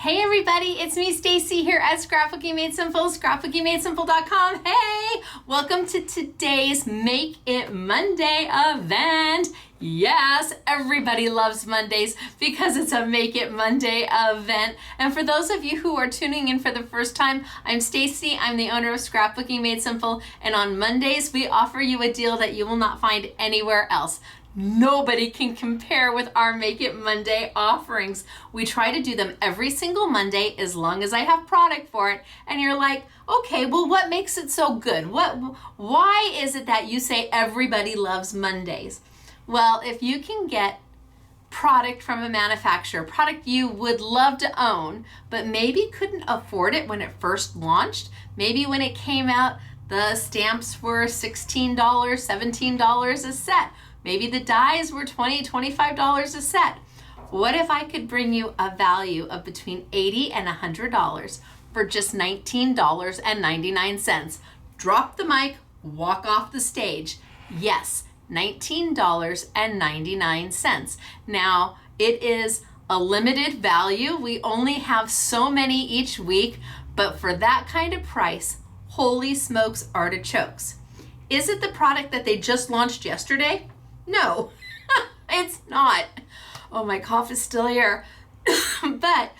Hey everybody, it's me Stacy here at Scrapbooking Made Simple, scrapbookingmadesimple.com. Hey, welcome to today's Make It Monday event. Yes, everybody loves Mondays because it's a Make It Monday event. And for those of you who are tuning in for the first time, I'm Stacy. I'm the owner of Scrapbooking Made Simple. And on Mondays, we offer you a deal that you will not find anywhere else. Nobody can compare with our Make It Monday offerings. We try to do them every single Monday as long as I have product for it. And you're like, okay, well, what makes it so good? Why is it that you say everybody loves Mondays? Well, if you can get product from a manufacturer, product you would love to own, but maybe couldn't afford it when it first launched, maybe when it came out, the stamps were $16, $17 a set. Maybe the dies were $20, $25 a set. What if I could bring you a value of between $80 and $100 for just $19.99? Drop the mic, walk off the stage. Yes, $19.99. Now, it is a limited value. We only have so many each week, but for that kind of price, holy smokes artichokes. Is it the product that they just launched yesterday? No, it's not. Oh, my cough is still here. But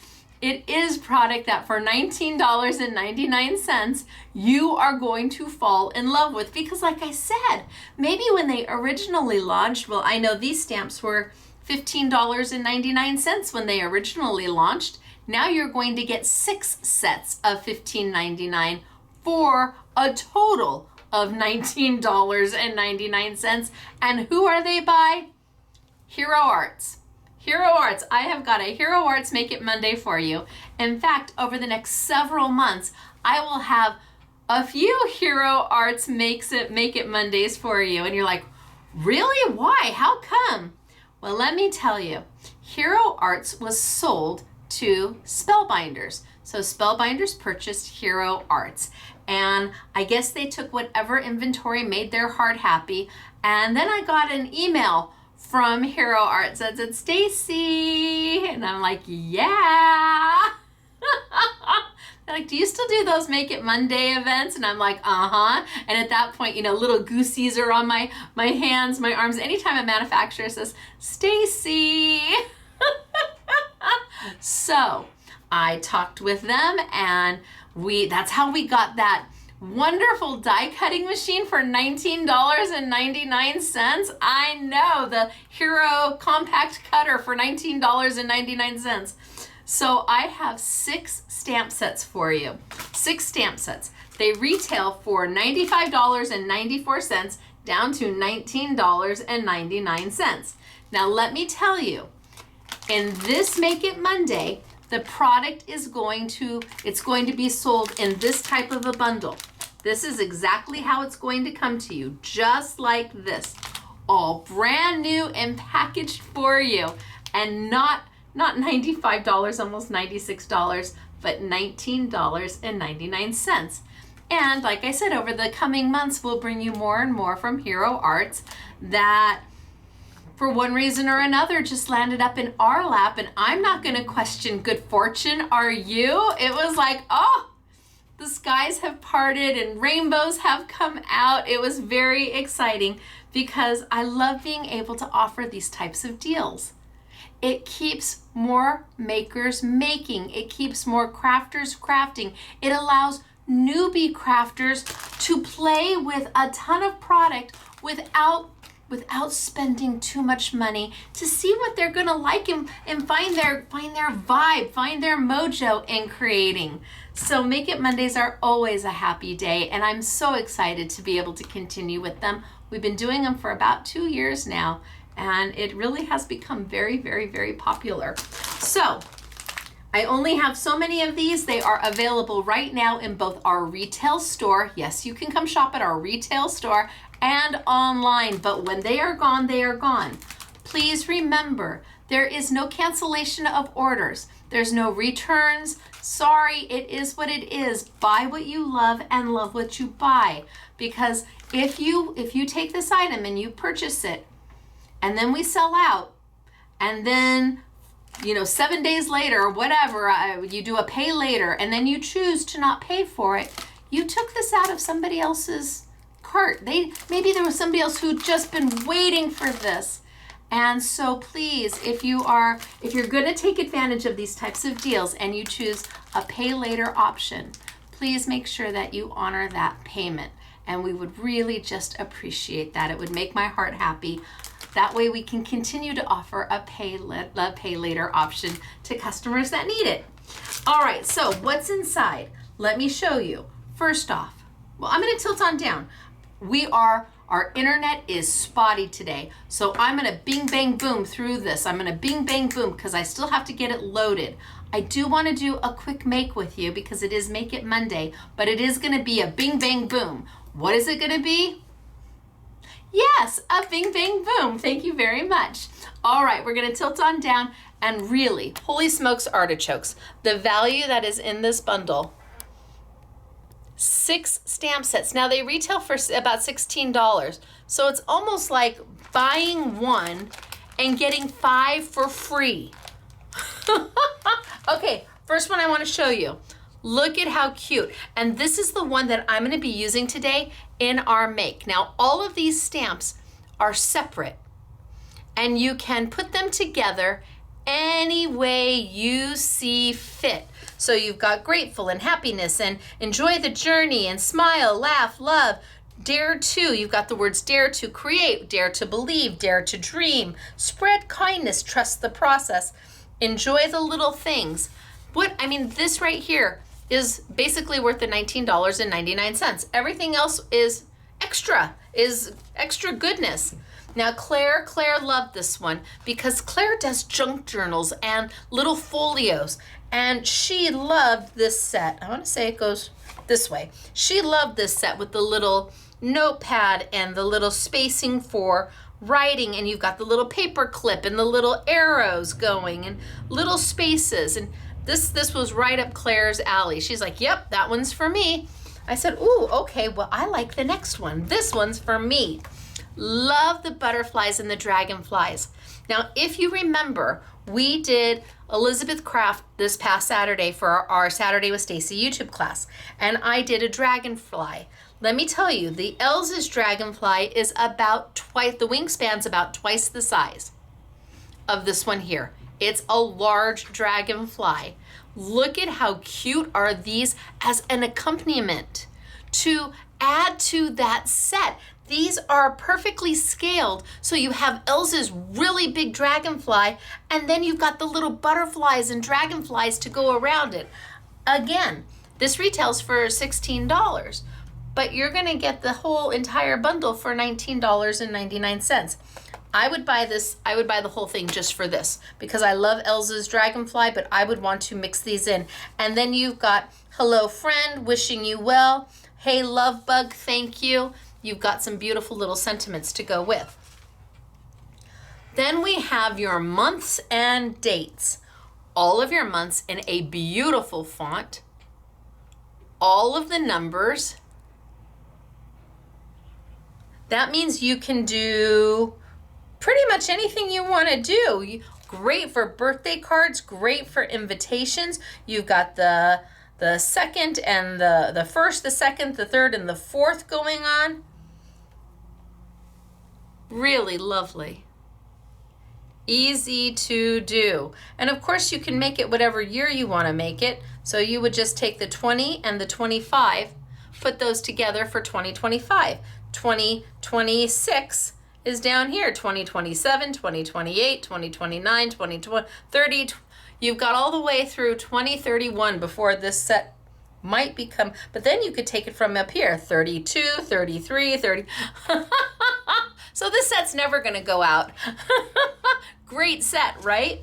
it is product that for $19.99, you are going to fall in love with. Because like I said, maybe when they originally launched, well, I know these stamps were $15.99 when they originally launched. Now you're going to get 6 sets of $15.99 for a total of $19.99. And who are they by? Hero Arts. Hero Arts. I have got a Hero Arts Make It Monday for you. In fact, over the next several months, I will have a few Hero Arts Make It Mondays for you. And you're like, really? Why? How come? Well, let me tell you. Hero Arts was sold to Spellbinders. So Spellbinders purchased Hero Arts. And I guess they took whatever inventory made their heart happy. And then I got an email from Hero Arts that said, Stacy. And I'm like, yeah. They're like, do you still do those Make It Monday events? And I'm like, uh-huh. And at that point, little goosies are on my hands, my arms. Anytime a manufacturer says, Stacy. So I talked with them, and that's how we got that wonderful die cutting machine for $19.99. I know, the Hero compact cutter for $19.99. So I have 6 stamp sets for you. 6 stamp sets. They retail for $95.94 down to $19.99. Now let me tell you, in this Make It Monday, the product is going to be sold in this type of a bundle. This is exactly how it's going to come to you, just like this. All brand new and packaged for you. And not $95, almost $96, but $19.99. And like I said, over the coming months, we'll bring you more and more from Hero Arts that for one reason or another just landed up in our lap, and I'm not going to question good fortune, are you? It was like, oh, the skies have parted and rainbows have come out. It was very exciting because I love being able to offer these types of deals. It keeps more makers making. It keeps more crafters crafting. It allows newbie crafters to play with a ton of product without spending too much money, to see what they're gonna like and find their vibe, find their mojo in creating. So Make It Mondays are always a happy day, and I'm so excited to be able to continue with them. We've been doing them for about 2 years now, and it really has become very, very, very popular. So I only have so many of these. They are available right now in both our retail store. Yes, you can come shop at our retail store and online, but when they are gone, they are gone. Please remember, there is no cancellation of orders. There's no returns. Sorry, it is what it is. Buy what you love and love what you buy. Because if you take this item and you purchase it, and then we sell out, and then 7 days later or whatever, you do a pay later, and then you choose to not pay for it, you took this out of somebody else's cart. Maybe there was somebody else who'd just been waiting for this. And so please, if you're going to take advantage of these types of deals and you choose a pay later option, please make sure that you honor that payment. And we would really just appreciate that. It would make my heart happy. That way we can continue to offer a pay later option to customers that need it. All right, so what's inside? Let me show you. First off, well, I'm going to tilt on down. Our internet is spotty today, so I'm going to bing bang boom through this. I'm going to bing bang boom because I still have to get it loaded. I do want to do a quick make with you because it is Make It Monday, but it is going to be a bing bang boom. What is it going to be? Yes, a bing bang boom. Thank you very much. All right, we're going to tilt on down, and really, holy smokes artichokes, the value that is in this bundle, 6 stamp sets. Now they retail for about $16, so it's almost like buying one and getting 5 for free. Okay, first one I want to show you. Look at how cute. And this is the one that I'm going to be using today in our make. Now, all of these stamps are separate, and you can put them together any way you see fit. So you've got grateful and happiness and enjoy the journey and smile, laugh, love, dare to. You've got the words dare to create, dare to believe, dare to dream, spread kindness, trust the process, enjoy the little things. This right here is basically worth the $19.99. Everything else is extra goodness. Now Claire loved this one because Claire does junk journals and little folios, and she loved this set. I want to say it goes this way. She loved this set with the little notepad and the little spacing for writing, and you've got the little paper clip and the little arrows going and little spaces, and this was right up Claire's alley. She's like, yep, that one's for me. I said, ooh, okay, well, I like the next one. This one's for me. Love the butterflies and the dragonflies. Now, if you remember, we did Elizabeth Craft this past Saturday for our Saturday with Stacy YouTube class, and I did a dragonfly. Let me tell you, the Elsa's dragonfly is about twice, the wingspan's about twice the size of this one here. It's a large dragonfly. Look at how cute are these as an accompaniment to add to that set. These are perfectly scaled. So you have Elsa's really big dragonfly, and then you've got the little butterflies and dragonflies to go around it. Again, this retails for $16, but you're gonna get the whole entire bundle for $19.99. I would buy the whole thing just for this because I love Elsa's dragonfly, but I would want to mix these in. And then you've got hello friend, wishing you well. Hey love bug, thank you. You've got some beautiful little sentiments to go with. Then we have your months and dates. All of your months in a beautiful font. All of the numbers. That means you can do pretty much anything you want to do. Great for birthday cards, great for invitations. You've got the second and the first, the second, the third, and the fourth going on. Really lovely. Easy to do. And of course you can make it whatever year you want to make it. So you would just take the 20 and the 25, put those together for 2025. 2026 is down here, 2027, 2028, 2029, 2030. You've got all the way through 2031 before this set might become, but then you could take it from up here, 32, 33, 30. So this set's never gonna go out. Great set, right?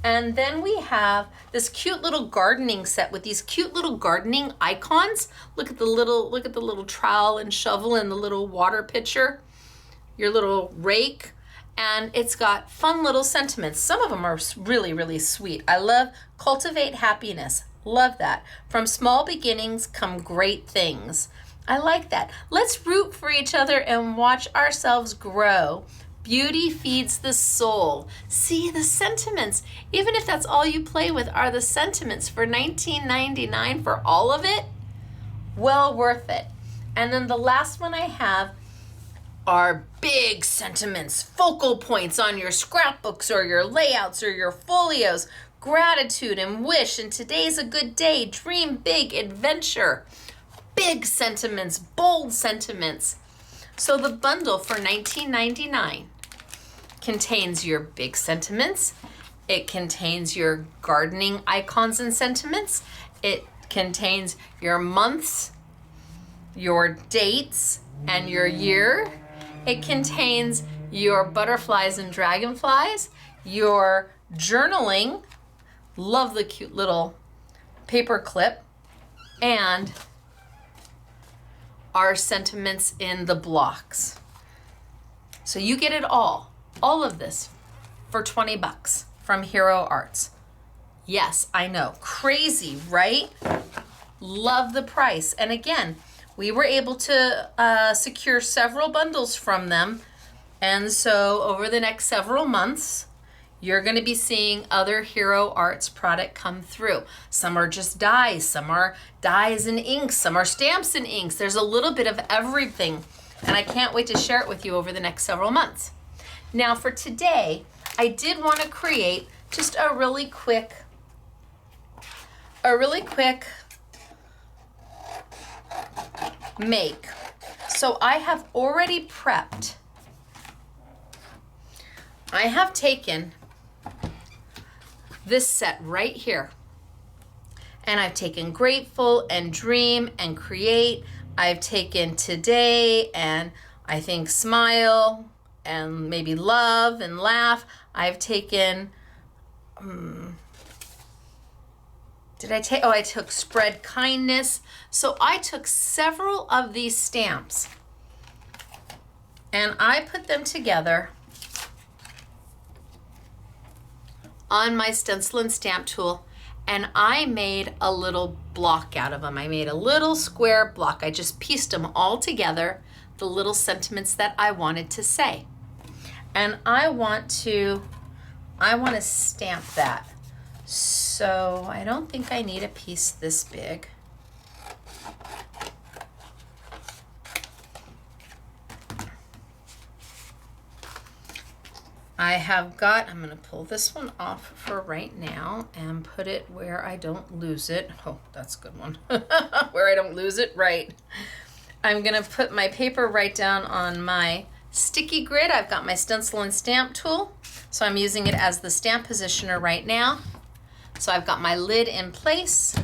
And then we have this cute little gardening set with these cute little gardening icons. Look at the little trowel and shovel and the little water pitcher, your little rake, and it's got fun little sentiments. Some of them are really, really sweet. I love cultivate happiness. Love that. From small beginnings come great things. I like that. Let's root for each other and watch ourselves grow. Beauty feeds the soul. See the sentiments. Even if that's all you play with are the sentiments for $19.99 for all of it, well worth it. And then the last one I have are big sentiments, focal points on your scrapbooks or your layouts or your folios. Gratitude and wish, and today's a good day, dream big, adventure. Big sentiments, bold sentiments. So the bundle for $19.99 contains your big sentiments. It contains your gardening icons and sentiments. It contains your months, your dates, and your year. It contains your butterflies and dragonflies, your journaling, love the cute little paper clip, and our sentiments in the blocks. So you get it all of this for 20 bucks from Hero Arts. Yes, I know, crazy, right? Love the price. And again, we were able to secure several bundles from them. And so over the next several months, you're going to be seeing other Hero Arts product come through. Some are just dyes, some are dyes and inks, some are stamps and inks. There's a little bit of everything, and I can't wait to share it with you over the next several months. Now for today, I did want to create just a really quick make. So I have already prepped. I have taken this set right here, and I've taken Grateful and Dream and Create. I've taken Today and I think Smile and maybe Love and Laugh. I've taken, I took Spread Kindness. So I took several of these stamps and I put them together on my stencil and stamp tool, and I made a little block out of them. I made a little square block. I just pieced them all together, the little sentiments that I wanted to say. And I want to stamp that. So I don't think I need a piece this big. I'm going to pull this one off for right now and put it where I don't lose it. Oh, that's a good one. Where I don't lose it, right. I'm going to put my paper right down on my sticky grid. I've got my stencil and stamp tool, so I'm using it as the stamp positioner right now. So I've got my lid in place,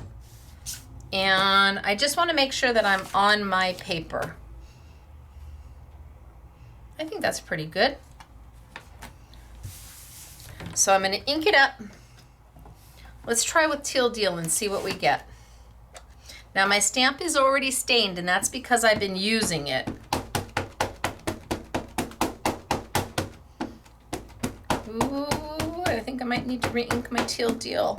and I just want to make sure that I'm on my paper. I think that's pretty good. So I'm going to ink it up. Let's try with Teal Deal and see what we get. Now my stamp is already stained, and that's because I've been using it. Ooh, I think I might need to re-ink my Teal Deal.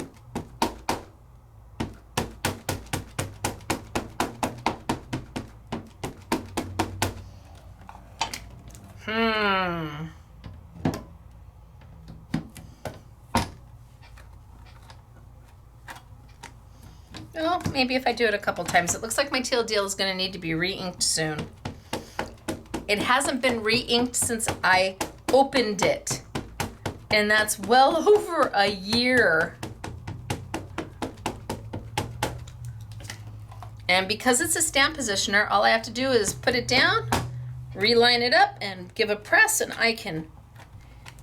Well, maybe if I do it a couple times. It looks like my Teal Deal is going to need to be re-inked soon. It hasn't been re-inked since I opened it, and that's well over a year. And because it's a stamp positioner, all I have to do is put it down, reline it up, and give a press, and I can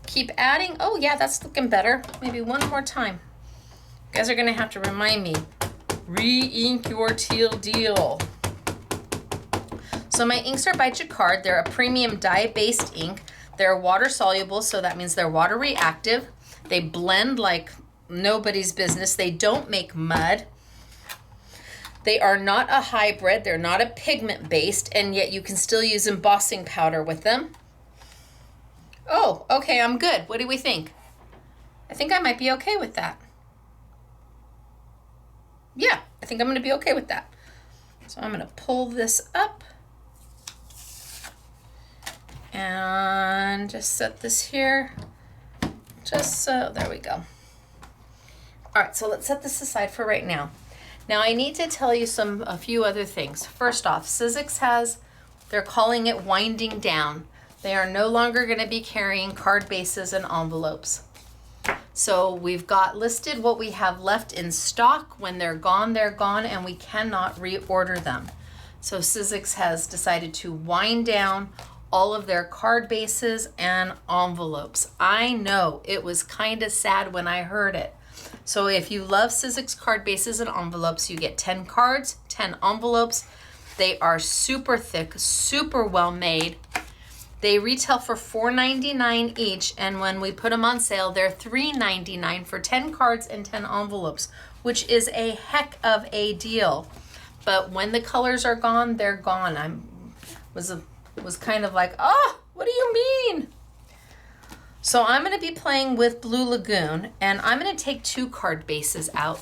keep adding. Oh yeah, that's looking better. Maybe one more time. You guys are going to have to remind me. Re-ink your Teal Deal. So my inks are by Jacquard. They're a premium dye-based ink. They're water soluble, so that means they're water reactive. They blend like nobody's business. They don't make mud. They are not a hybrid. They're not a pigment-based, and yet you can still use embossing powder with them. Oh, okay, I'm good. What do we think? I think I might be okay with that. Yeah, I think I'm going to be okay with that. So I'm going to pull this up And just set this here, just so, there we go. All right, so let's set this aside for right now. Now I need to tell you a few other things. First off, Cizzix they're calling it winding down. They are no longer gonna be carrying card bases and envelopes. So we've got listed what we have left in stock. When they're gone, and we cannot reorder them. So Cizzix has decided to wind down all of their card bases and envelopes. I know it was kind of sad when I heard it. So if you love Cizzix card bases and envelopes, you get 10 cards, 10 envelopes. They are super thick, super well made. They retail for $4.99 each, and when we put them on sale, they're $3.99 for 10 cards and 10 envelopes, which is a heck of a deal. But when the colors are gone, they're gone. I was kind of like, oh, what do you mean? So I'm going to be playing with Blue Lagoon, and I'm going to take 2 card bases out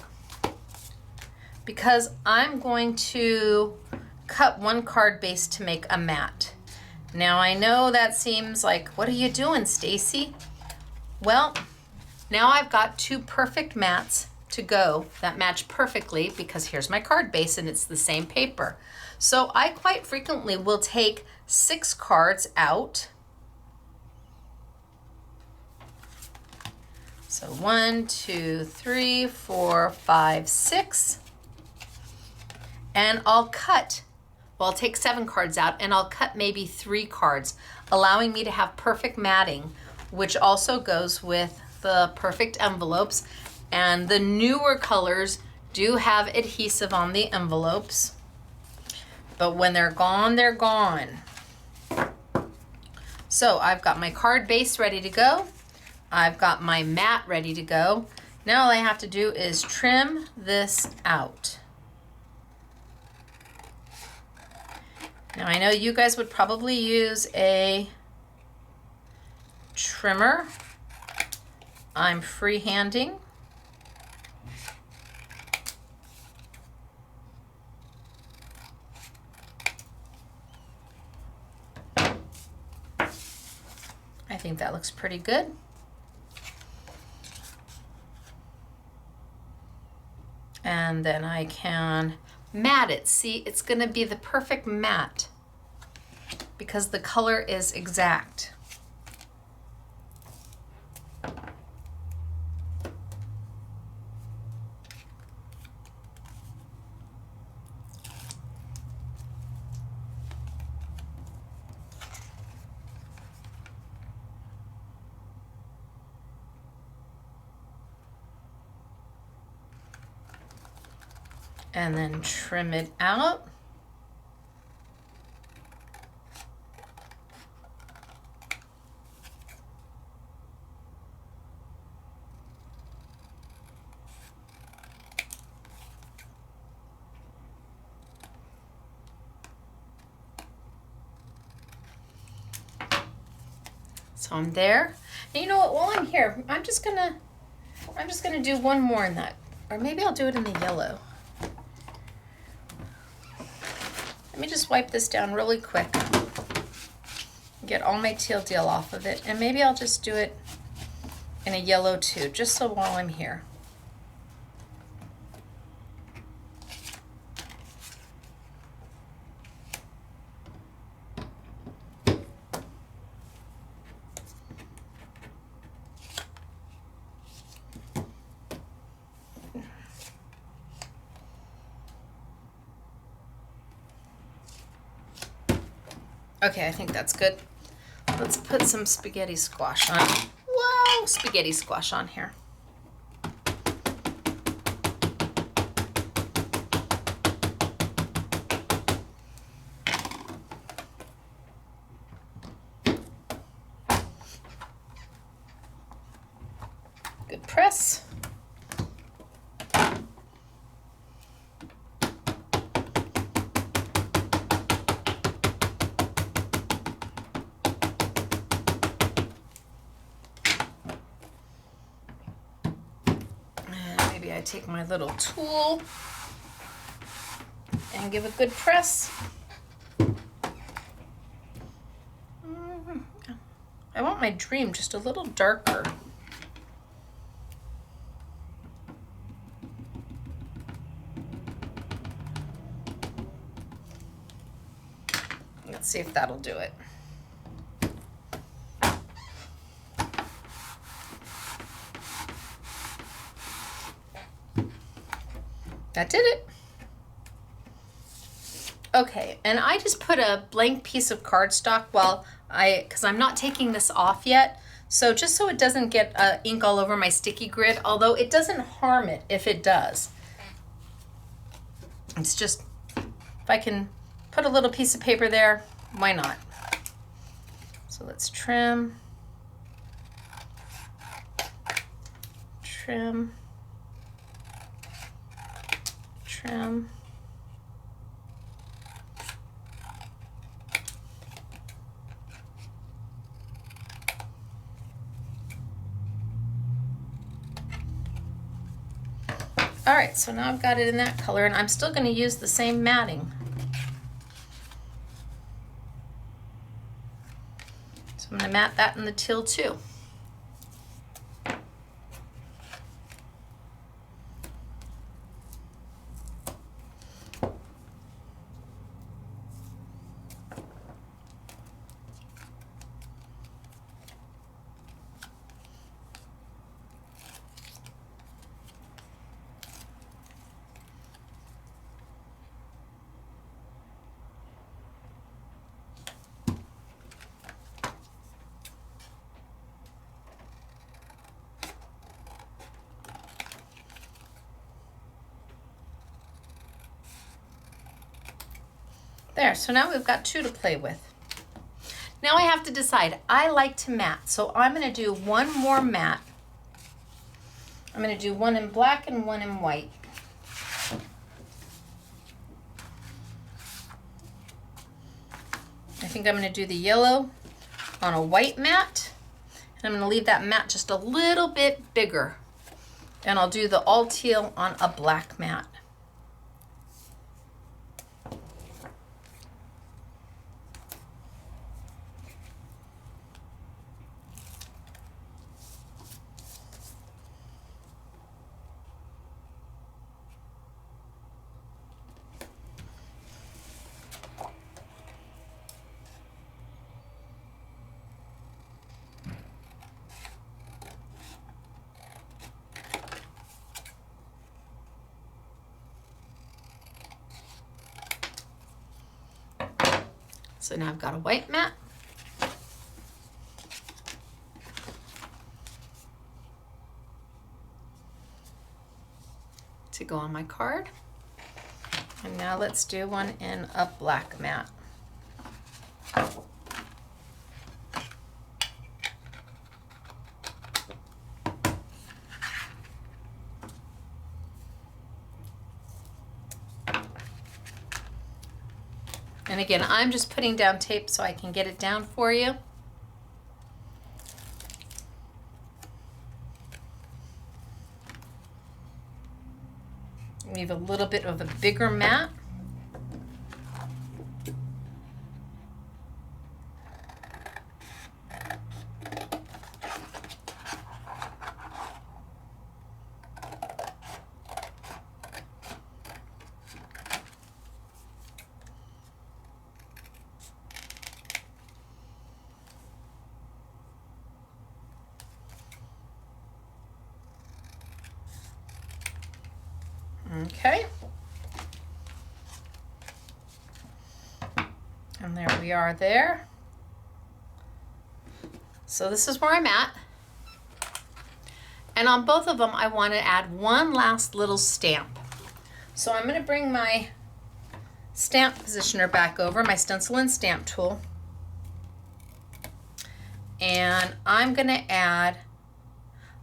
because I'm going to cut 1 card base to make a mat. Now I know that seems like, what are you doing, Stacy? Well, now I've got 2 perfect mats to go that match perfectly because here's my card base and it's the same paper. So I quite frequently will take 6 cards out. So 1, 2, 3, 4, 5, 6. And I'll take 7 cards out and I'll cut maybe 3 cards, allowing me to have perfect matting, which also goes with the perfect envelopes. And the newer colors do have adhesive on the envelopes, but when they're gone, they're gone. So I've got my card base ready to go. I've got my mat ready to go. Now all I have to do is trim this out. Now I know you guys would probably use a trimmer. I'm freehanding. I think that looks pretty good. And then I can mat it. See, it's going to be the perfect mat because the color is exact. And then trim it out. So I'm there. And you know what, while I'm here, I'm just gonna do one more in that. Or maybe I'll do it in the yellow. Let me just wipe this down really quick. Get all my teal deal off of it. And maybe I'll just do it in a yellow too, just so while I'm here. Okay, I think that's good. Let's put some spaghetti squash on. Whoa, spaghetti squash on here. Good press. I take my little tool and give a good press. I want my dream just a little darker. Let's see if that'll do it. That did it. Okay, and I just put a blank piece of cardstock because I'm not taking this off yet. So just so it doesn't get ink all over my sticky grid, although it doesn't harm it if it does. It's just, if I can put a little piece of paper there, why not? So let's trim, trim, trim. All right, so now I've got it in that color, and I'm still going to use the same matting. So I'm going to mat that in the teal too. There, so now we've got two to play with. Now I have to decide. I like to mat, so I'm going to do one more mat. I'm going to do one in black and one in white. I think I'm going to do the yellow on a white mat, and I'm going to leave that mat just a little bit bigger. And I'll do the all teal on a black mat. So now I've got a white mat. To go on my card. And now let's do one in a black mat. And again, I'm just putting down tape so I can get it down for you. Leave a little bit of a bigger mat. Okay. And there we are there. So this is where I'm at. And on both of them, I want to add one last little stamp. So I'm going to bring my stamp positioner back over, my stencil and stamp tool. And I'm going to add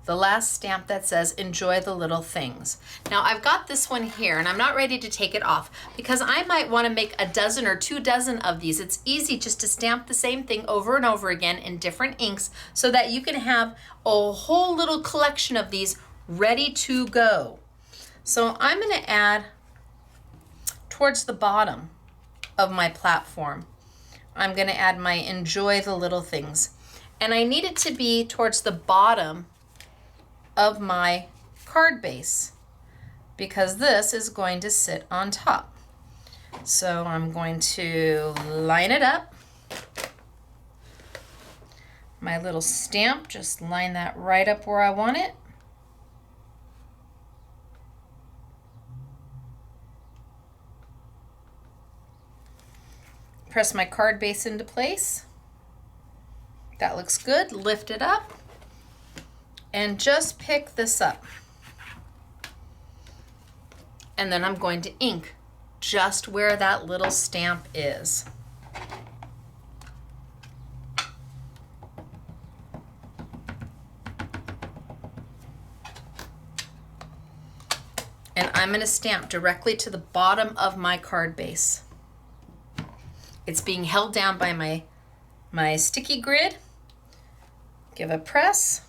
the last stamp that says enjoy the little things. Now I've got this one here and I'm not ready to take it off because I might want to make a dozen or 2 dozen of these. It's easy just to stamp the same thing over and over again in different inks so that you can have a whole little collection of these ready to go. So I'm going to add towards the bottom of my platform, I'm going to add my enjoy the little things. And I need it to be towards the bottom of my card base because this is going to sit on top. So I'm going to line it up. My little stamp, just line that right up where I want it. Press my card base into place. That looks good. Lift it up and just pick this up. And then I'm going to ink just where that little stamp is. And I'm going to stamp directly to the bottom of my card base. It's being held down by my sticky grid. Give a press.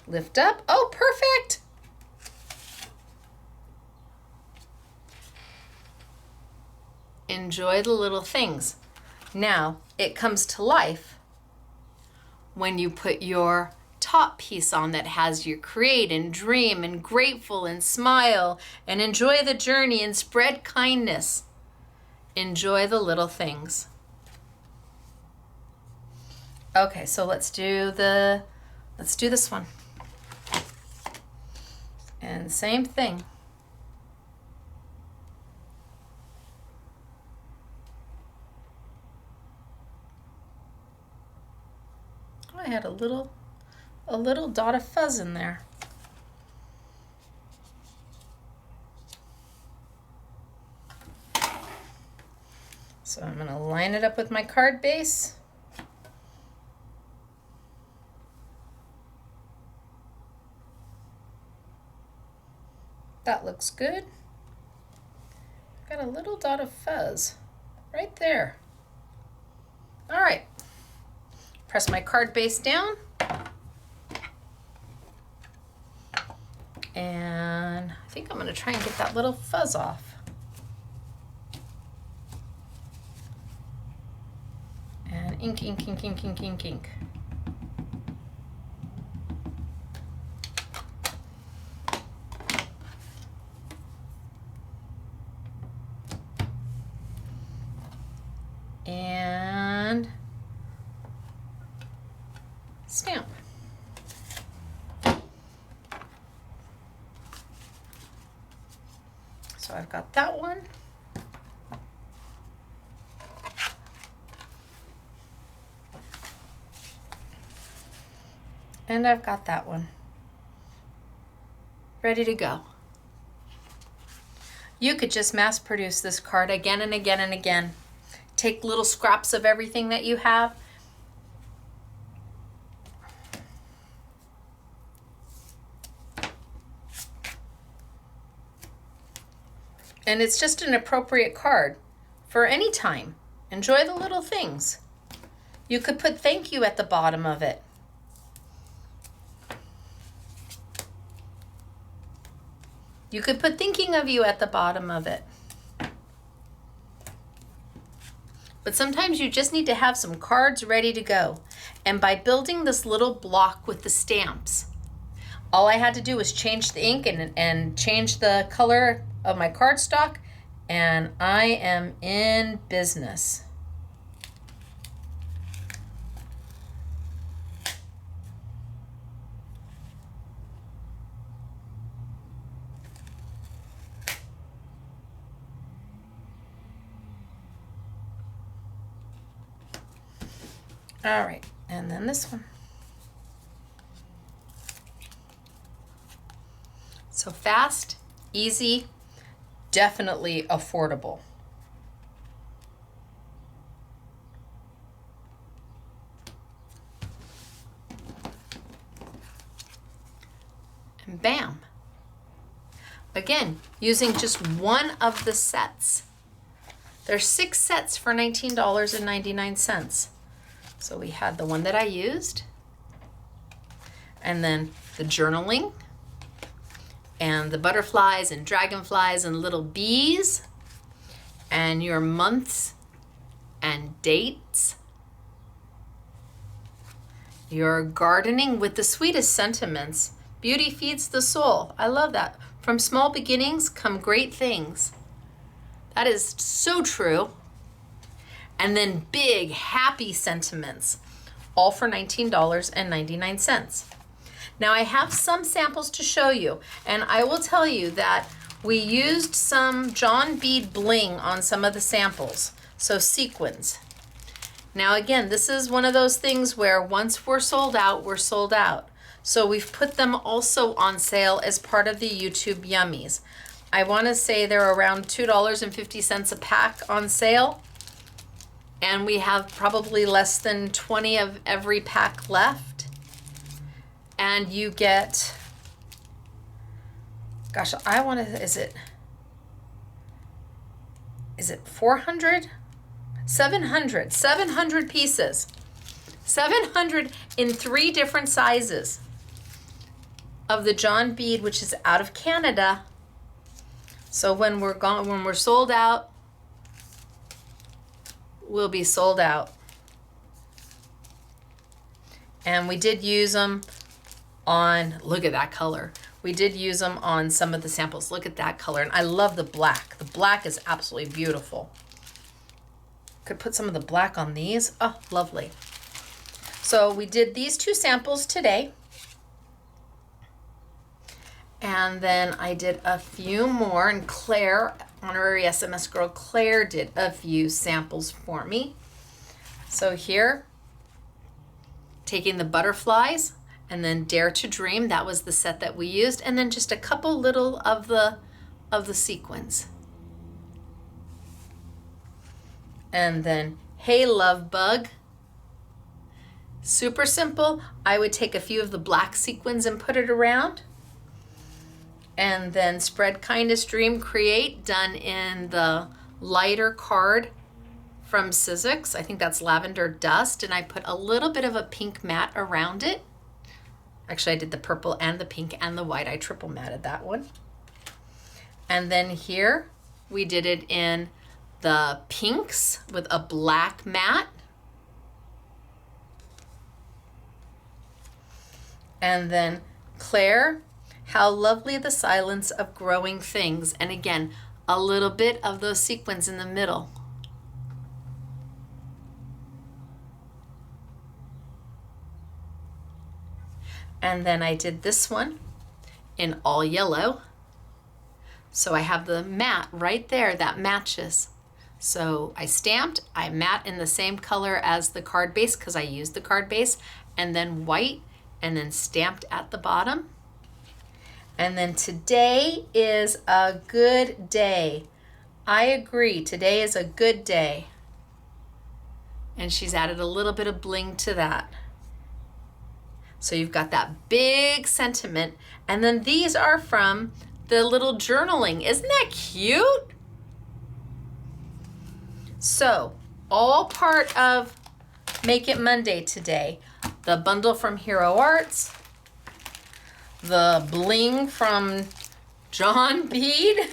Lift up. Oh, perfect. Enjoy the little things. Now, it comes to life when you put your top piece on that has your create and dream and grateful and smile and enjoy the journey and spread kindness. Enjoy the little things. Okay, so let's do this one. And same thing. Oh, I had a little dot of fuzz in there. So I'm going to line it up with my card base. That looks good. Got a little dot of fuzz right there. All right. Press my card base down. And I think I'm going to try and get that little fuzz off. And ink, ink, ink, ink, ink, ink, ink. And stamp. So I've got that one. And I've got that one. Ready to go. You could just mass produce this card again and again and again. Take little scraps of everything that you have. And it's just an appropriate card for any time. Enjoy the little things. You could put thank you at the bottom of it. You could put thinking of you at the bottom of it. But sometimes you just need to have some cards ready to go. And by building this little block with the stamps, all I had to do was change the ink and change the color of my cardstock, and I am in business. All right, and then this one. So fast, easy, definitely affordable. And bam. Again, using just one of the sets. There's 6 sets for $19.99. So we had the one that I used, and then the journaling, and the butterflies and dragonflies and little bees, and your months and dates, You're gardening with the sweetest sentiments. Beauty feeds the soul. I love that. From small beginnings come great things. That is so true. And then big, happy sentiments, all for $19.99. Now I have some samples to show you, and I will tell you that we used some John bead bling on some of the samples, so sequins. Now again, this is one of those things where once we're sold out, we're sold out. So we've put them also on sale as part of the YouTube Yummies. I want to say they're around $2.50 a pack on sale. And we have probably less than 20 of every pack left. And you get, gosh, I want to, is it 400? 700 pieces. 700 in 3 different sizes of the John bead, which is out of Canada. So when we're gone, when we're sold out, we'll be sold out. And we did use them on, look at that color. We did use them on some of the samples. Look at that color. And I love the black. The black is absolutely beautiful. Could put some of the black on these. Oh, lovely. So we did these 2 samples today. And then I did a few more, and Claire, honorary SMS girl Claire, did a few samples for me. So here, taking the butterflies, and then Dare to Dream, that was the set that we used, and then just a couple little of the sequins. And then Hey Love Bug. Super simple. I would take a few of the black sequins and put it around. And then Spread Kindness, Dream, Create, done in the lighter card from Cizzix. I think that's Lavender Dust. And I put a little bit of a pink matte around it. Actually, I did the purple and the pink and the white. I triple matted that one. And then here, we did it in the pinks with a black matte. And then Claire, How Lovely the Silence of Growing Things. And again, a little bit of those sequins in the middle. And then I did this one in all yellow. So I have the matte right there that matches. So I stamped, I matte in the same color as the card base because I used the card base, and then white, and then stamped at the bottom. And then today is a good day. I agree, today is a good day. And she's added a little bit of bling to that. So you've got that big sentiment. And then these are from the little journaling. Isn't that cute? So, all part of Make It Monday today. The bundle from Hero Arts, the bling from John Bead,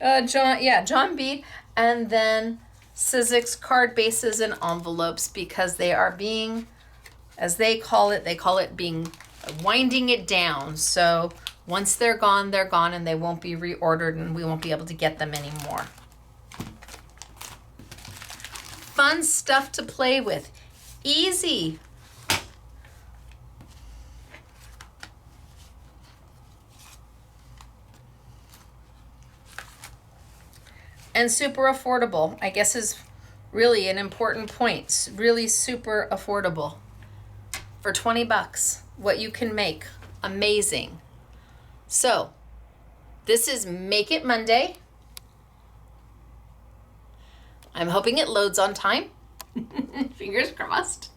John Bead, and then Cizzix card bases and envelopes, because they are being, as they call it being, winding it down. So once they're gone, and they won't be reordered, and we won't be able to get them anymore. Fun stuff to play with. Easy. And super affordable, I guess, is really an important point. Really super affordable. For 20 bucks, what you can make. Amazing. So, this is Make It Monday. I'm hoping it loads on time. Fingers crossed.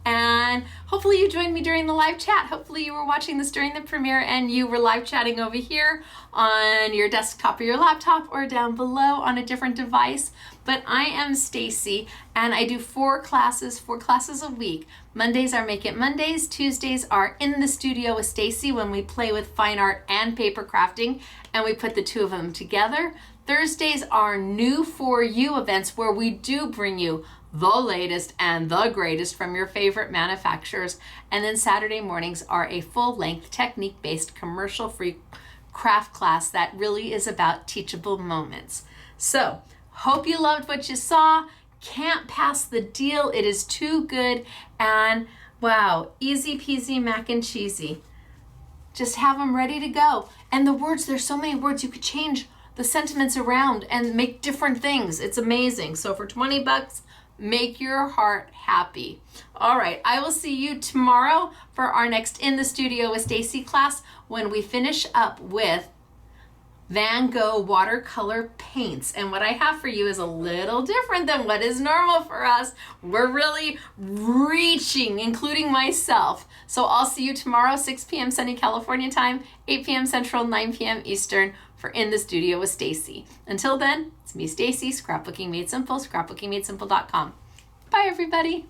And Hopefully you joined me during the live chat. Hopefully you were watching this during the premiere and you were live chatting over here on your desktop or your laptop or down below on a different device. But I am Stacy and I do 4 classes a week. Mondays are Make It Mondays. Tuesdays are In the Studio with Stacy when we play with fine art and paper crafting and we put the 2 of them together. Thursdays are New For You events where we do bring you the latest and the greatest from your favorite manufacturers. And then Saturday mornings are a full-length technique-based commercial-free craft class that really is about teachable moments. So, hope you loved what you saw. Can't pass the deal. It is too good. And wow, easy peasy mac and cheesy. Just have them ready to go. And the words, there's so many words you could change the sentiments around and make different things. It's amazing. So for 20 bucks, make your heart happy. All right, I will see you tomorrow for our next In the Studio with Stacy class when we finish up with Van Gogh watercolor paints. And what I have for you is a little different than what is normal for us. We're really reaching, including myself. So I'll see you tomorrow, 6 p.m. sunny California time, 8 p.m. Central, 9 p.m. Eastern for In the Studio with Stacy. Until then, it's me, Stacy, Scrapbooking Made Simple, scrapbookingmadesimple.com. Bye, everybody.